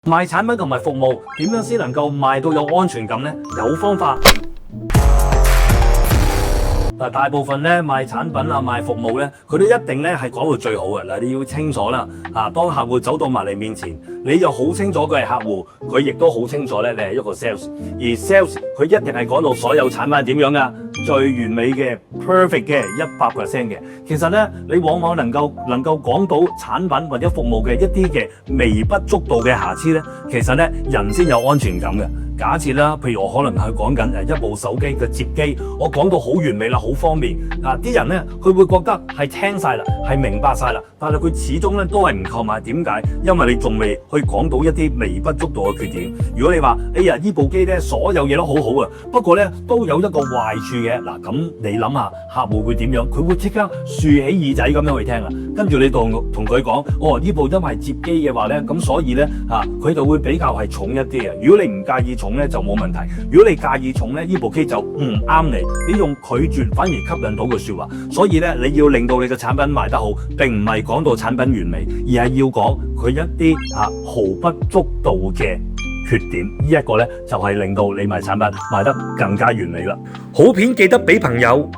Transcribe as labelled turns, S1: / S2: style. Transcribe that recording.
S1: 賣產品同埋服務點樣先能夠賣到有安全感呢？有方法。嗱，大部分咧賣產品啊、賣服務咧，佢都一定咧係講到最好嘅。嗱，你要清楚啦，當客戶走到埋嚟面前，你就好清楚佢係客戶，佢亦都好清楚咧你係一個 sales。而 sales 佢一定係講到所有產品係點樣噶，最完美嘅、perfect 嘅、100% 嘅。其實咧，你往往能夠講到產品或者服務嘅一啲嘅微不足道嘅瑕疵咧，其實咧人先有安全感嘅。假設啦，譬如我可能係講緊一部手機嘅摺機，我講到好完美啦，好方便啊！啲人咧佢會覺得係聽晒啦，係明白晒啦，但係佢始終咧都係唔購買。點解？因為你仲未去講到一啲微不足道嘅缺點。如果你話哎呀呢部機咧所有嘢都好好啊，不過咧都有一個壞處嘅嗱，咁你諗下客戶會點樣？佢會即刻豎起耳仔咁樣去聽啊！跟住你同佢講，哦呢部因為摺機嘅話咧，咁所以咧佢就會比較係重一啲嘅。如果你唔介意重咧就冇問題，如果你介意重咧，呢部機就唔啱你。你用拒絕反而吸引到句說話，所以咧你要令到你嘅產品賣得好，並唔係講到產品完美，而係要講佢一啲毫不足道嘅缺點。呢一個咧就係令到你賣產品賣得更加完美啦。
S2: 好片記得俾朋友